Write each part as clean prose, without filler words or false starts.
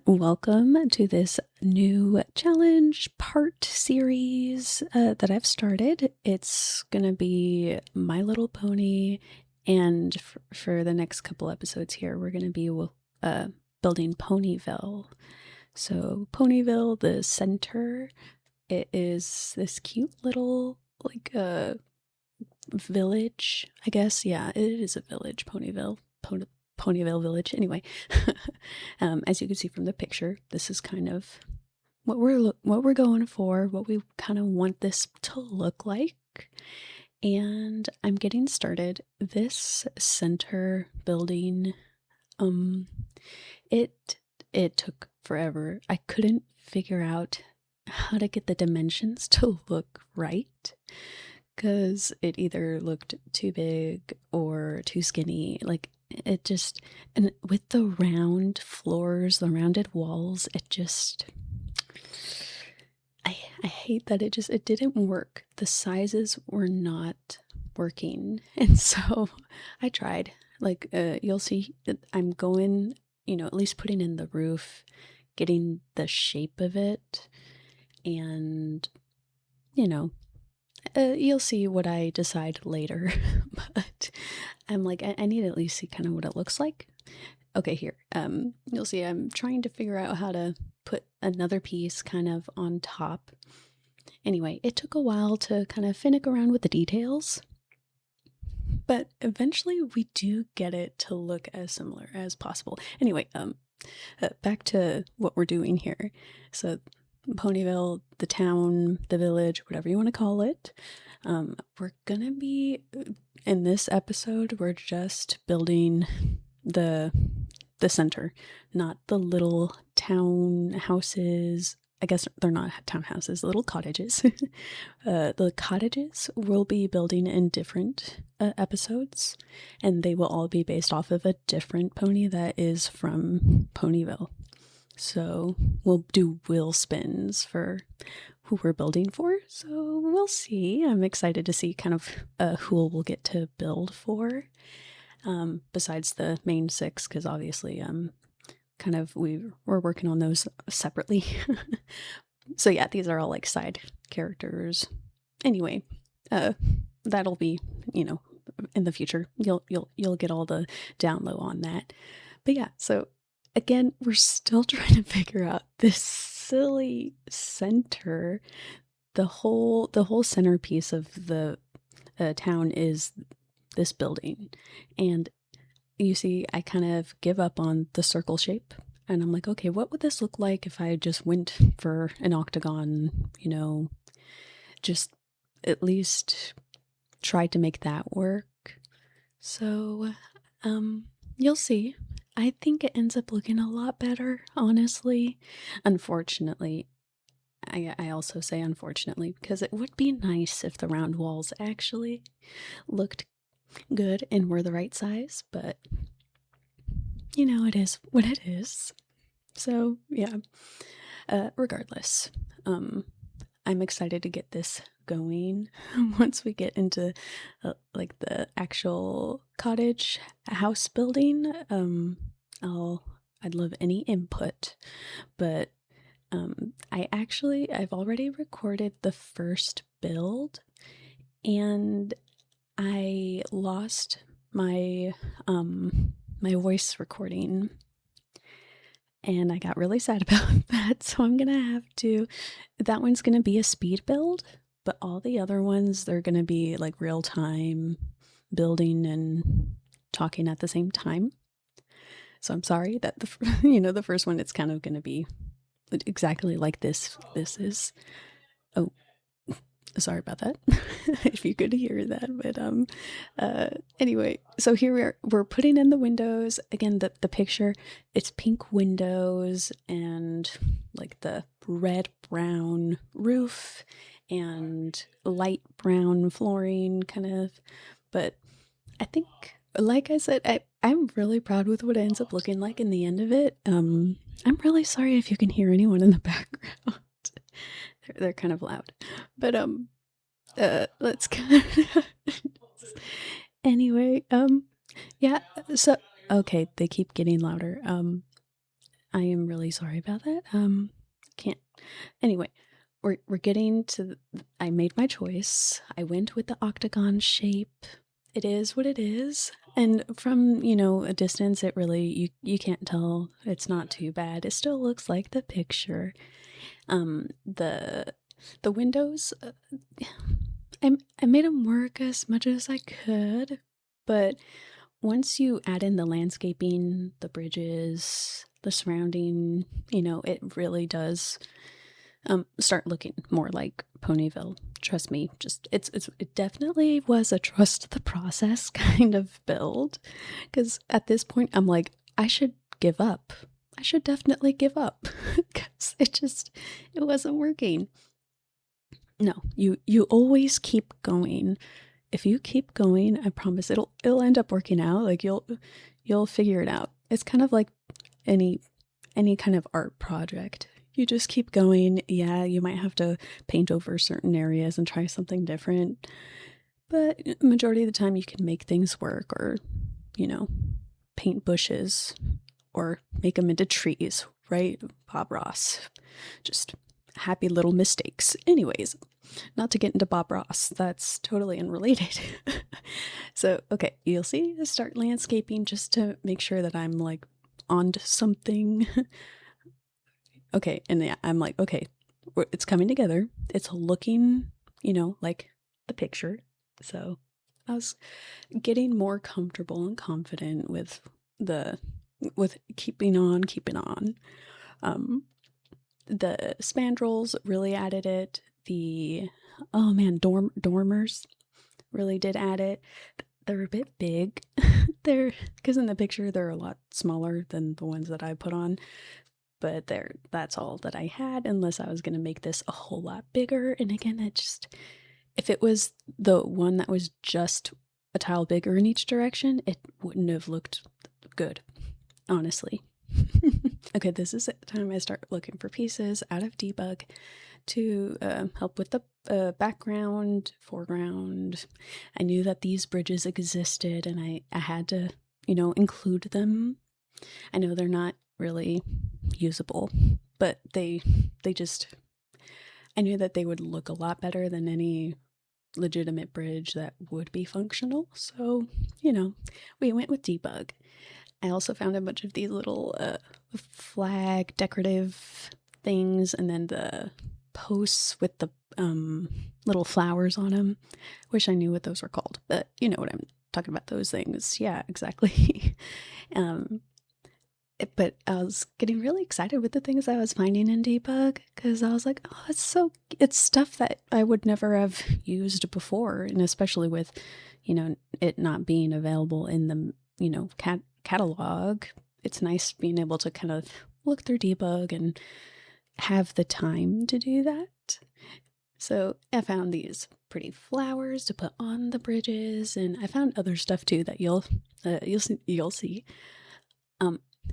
welcome to this new challenge part series that I've started. It's gonna be My Little Pony, and for the next couple episodes here, we're gonna be building Ponyville. So Ponyville, the center, it is this cute little village, I guess. Yeah, it is a village, Ponyville. Ponyville Village. Anyway, as you can see from the picture, this is kind of what we're going for, what we kind of want this to look like. And I'm getting started. This center building, it took forever. I couldn't figure out how to get the dimensions to look right, because it either looked too big or too skinny. Like, it just, and with the round floors, the rounded walls, it just, I hate that it didn't work. The sizes were not working. And so I tried, you'll see that I'm going, at least putting in the roof, getting the shape of it, and, you'll see what I decide later, but I'm like, I need to at least see kind of what it looks like. Okay, here, you'll see I'm trying to figure out how to put another piece kind of on top. Anyway, it took a while to kind of finick around with the details, but eventually we do get it to look as similar as possible. Anyway, back to what we're doing here. So Ponyville, the town, the village, whatever you want to call it. We're gonna be, in this episode, we're just building the center, not the little town houses. I guess they're not townhouses, little cottages. The cottages we'll be building in different episodes, and they will all be based off of a different pony that is from Ponyville. So we'll do wheel spins for who we're building for. So we'll see. I'm excited to see kind of who we'll get to build for. Besides the main six, because obviously we're working on those separately. So yeah, these are all like side characters. Anyway, that'll be, in the future. You'll get all the down low on that. But yeah, so again, we're still trying to figure out this silly center. The whole centerpiece of the town is this building. And you see, I kind of give up on the circle shape. And I'm like, okay, what would this look like if I just went for an octagon, just at least tried to make that work. So, you'll see. I think it ends up looking a lot better, honestly. Unfortunately, I also say unfortunately, because it would be nice if the round walls actually looked good and were the right size, but it is what it is. So yeah, regardless, I'm excited to get this going. Once we get into the actual cottage house building, I'd love any input, but I've already recorded the first build, and I lost my my voice recording, and I got really sad about that. So I'm gonna have to, that one's gonna be a speed build, but all the other ones, they're gonna be like real time building and talking at the same time. So I'm sorry that the first one, it's kind of gonna be exactly like this is. Oh, sorry about that. If you could hear that. But anyway, so here we're putting in the windows. Again, the picture, it's pink windows and like the red brown roof and light brown flooring kind of. But I think, like I said, I'm really proud with what it ends up looking like in the end of it. I'm really sorry if you can hear anyone in the background. They're kind of loud, but let's kind of anyway, yeah, so okay, they keep getting louder. I am really sorry about that. Can't. Anyway, we're getting to. I made my choice. I went with the octagon shape. It is what it is. And from, a distance, it really, you can't tell. It's not too bad. It still looks like the picture. The windows, I made them work as much as I could, but once you add in the landscaping, the bridges, the surrounding, it really does start looking more like Ponyville. Trust me, it definitely was a trust the process kind of build, because at this point I'm like, I should give up. I should definitely give up because it wasn't working. No, you always keep going. If you keep going, I promise it'll end up working out. Like you'll figure it out. It's kind of like any kind of art project. You just keep going. Yeah, you might have to paint over certain areas and try something different, but majority of the time you can make things work, or paint bushes or make them into trees, right? Bob Ross. Just happy little mistakes. Anyways, not to get into Bob Ross, that's totally unrelated. So, okay, you'll see I start landscaping just to make sure that I'm like onto something. Okay, and yeah, I'm like, okay, it's coming together. It's looking, like the picture. So I was getting more comfortable and confident with keeping on. The spandrels really added it. The dormers really did add it. They're a bit big. Because in the picture they're a lot smaller than the ones that I put on. But that's all that I had, unless I was going to make this a whole lot bigger. And again, if it was the one that was just a tile bigger in each direction, it wouldn't have looked good, honestly. Okay, this is the time I start looking for pieces out of debug to help with the background, foreground. I knew that these bridges existed, and I had to, include them. I know they're not really usable, but they just, I knew that they would look a lot better than any legitimate bridge that would be functional. So, we went with debug. I also found a bunch of these little flag decorative things, and then the posts with the little flowers on them. Wish I knew what those were called, but you know what I'm talking about, those things. Yeah, exactly. But I was getting really excited with the things I was finding in debug, because I was like, oh, it's stuff that I would never have used before, and especially with, it not being available in the, catalog. It's nice being able to kind of look through debug and have the time to do that. So I found these pretty flowers to put on the bridges, and I found other stuff too that you'll see.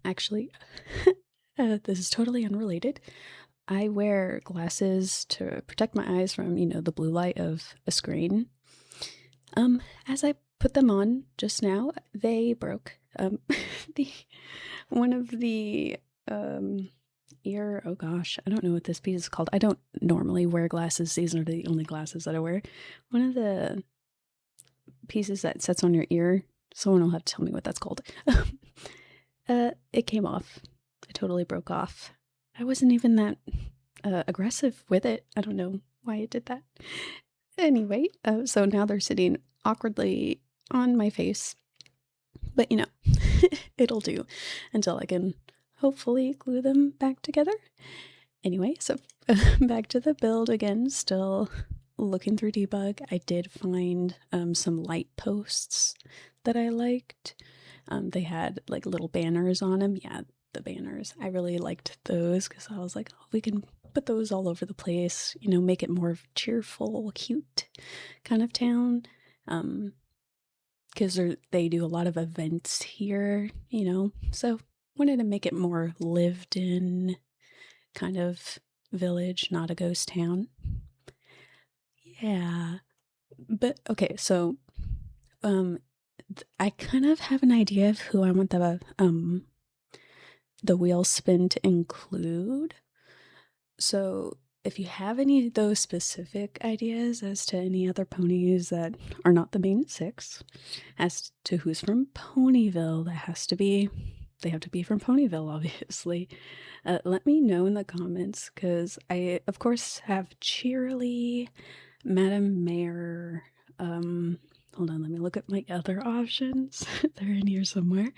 Actually, this is totally unrelated. I wear glasses to protect my eyes from, the blue light of a screen. As I put them on just now, they broke. One of the oh gosh, I don't know what this piece is called. I don't normally wear glasses. These are the only glasses that I wear. One of the pieces that sits on your ear, someone will have to tell me what that's called. It came off. It totally broke off. I wasn't even that aggressive with it. I don't know why it did that. Anyway, so now they're sitting awkwardly on my face. But it'll do until I can hopefully glue them back together. Anyway, so back to the build again, still looking through debug. I did find some light posts that I liked. They had like little banners on them. Yeah, the banners. I really liked those because I was like, oh, we can put those all over the place, make it more cheerful, cute kind of town. Because they do a lot of events here, so wanted to make it more lived in kind of village, not a ghost town. Yeah. But okay, so I kind of have an idea of who I want the wheel spin to include. So if you have any of those specific ideas as to any other ponies that are not the main 6, as to who's from Ponyville, they have to be from Ponyville, obviously. Let me know in the comments, because I, of course, have Cheerily, Madam Mayor. Hold on, let me look at my other options. They're in here somewhere.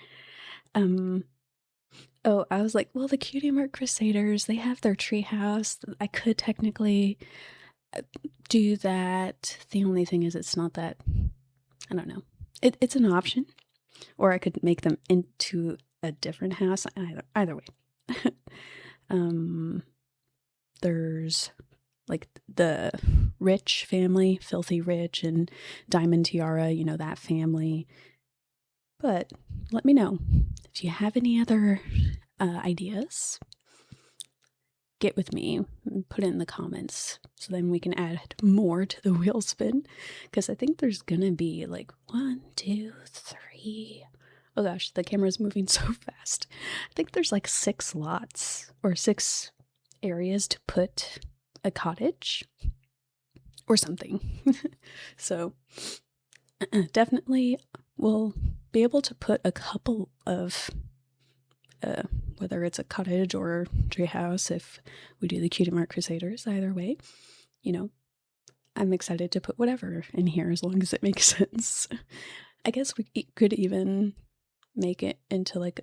Oh, I was like, well, the Cutie Mark Crusaders, they have their treehouse. I could technically do that. The only thing is, it's not that, I don't know. It's an option. Or I could make them into a different house. Either way. There's like the Rich family, Filthy Rich and Diamond Tiara, you know, that family. But let me know if you have any other ideas. Get with me and put it in the comments, so then we can add more to the wheel spin, because I think there's gonna be like 1, 2, 3. Oh gosh, the camera's moving so fast. I think there's like 6 lots or 6 areas to put a cottage or something. So definitely we'll be able to put a couple of whether it's a cottage or treehouse if we do the Cutie Mark Crusaders. Either way, you know, I'm excited to put whatever in here as long as it makes sense. I guess we could even make it into like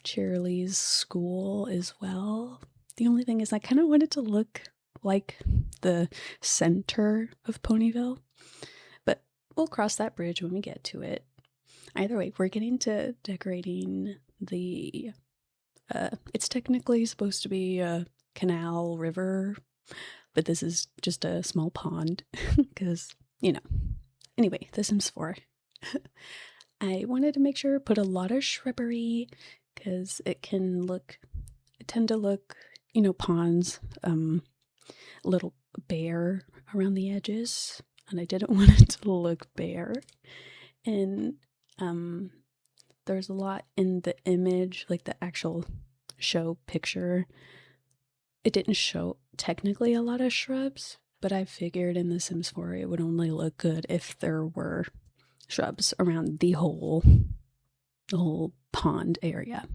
Cheerily's school as well. The only thing is I kind of want it to look like the center of Ponyville, but we'll cross that bridge when we get to it. Either way, we're getting to decorating the it's technically supposed to be a canal river, but this is just a small pond because, you know. Anyway, The Sims 4. I wanted to make sure put a lot of shrubbery because it tend to look, you know, ponds, a little bare around the edges, and I didn't want it to look bare. And there's a lot in the image, like the actual show picture. It didn't show technically a lot of shrubs, but I figured in The Sims 4 it would only look good if there were shrubs around the whole pond area.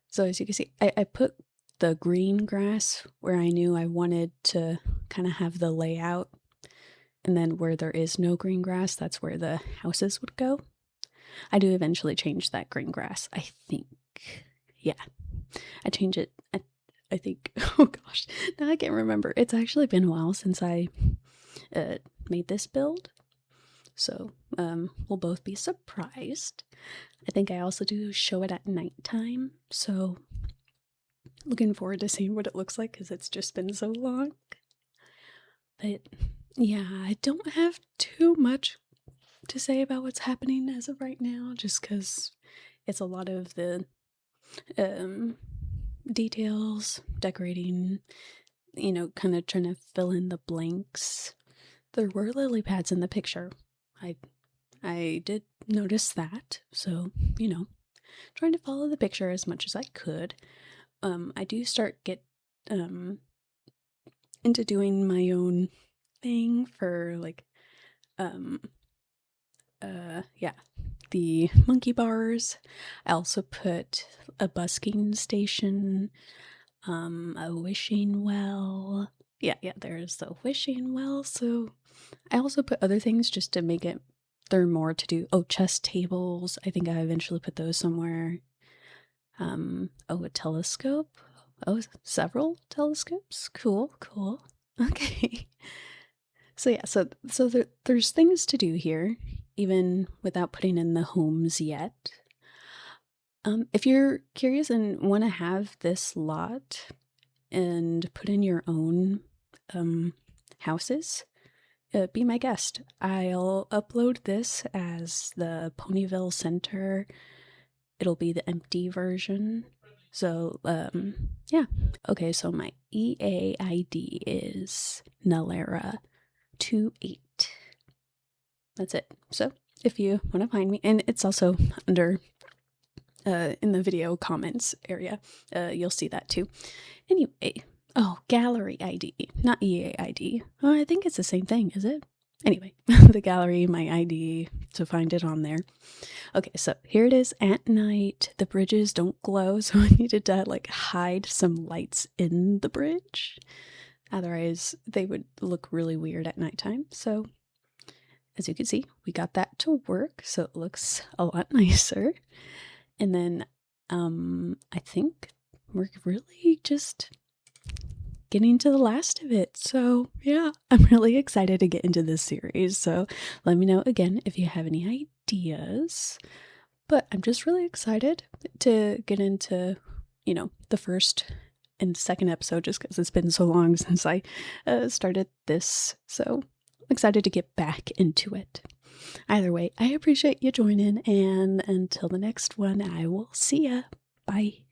So as you can see, I put the green grass where I knew I wanted to kind of have the layout, and then where there is no green grass, that's where the houses would go. I do eventually change that green grass, I think. Yeah, I change it, I think. Oh gosh, now I can't remember. It's actually been a while since I made this build, so we'll both be surprised. I think I also do show it at nighttime, so looking forward to seeing what it looks like because it's just been so long. But yeah, I don't have too much to say about what's happening as of right now, just because it's a lot of the details, decorating, you know, kind of trying to fill in the blanks. There were lily pads in the picture. I did notice that, so, you know, trying to follow the picture as much as I could. I do get into doing my own thing for like yeah, the monkey bars. I also put a busking station, a wishing well. Yeah, there's the wishing well. So I also put other things just to make it there are more to do. Oh, chess tables. I think I eventually put those somewhere. Oh, a telescope. Oh, several telescopes. Cool. Okay. So yeah, so there's things to do here, even without putting in the homes yet. If you're curious and want to have this lot and put in your own houses, be my guest. I'll upload this as the Ponyville Center. It'll be the empty version. So, yeah. Okay, so my EA ID is Nalera28. That's it. So, if you want to find me, and it's also under in the video comments area. You'll see that too. Anyway, oh, gallery ID, not EA ID. Oh, I think it's the same thing, is it? Anyway, the gallery, my ID, to find it on there. Okay, so here it is at night. The bridges don't glow, so I needed to like hide some lights in the bridge. Otherwise, they would look really weird at nighttime. So, as you can see, we got that to work, so it looks a lot nicer. And then, I think we're really just getting to the last of it. So yeah, I'm really excited to get into this series. So let me know again if you have any ideas. But I'm just really excited to get into, the first and second episode just because it's been so long since I started this. So I'm excited to get back into it. Either way, I appreciate you joining, and until the next one, I will see ya. Bye.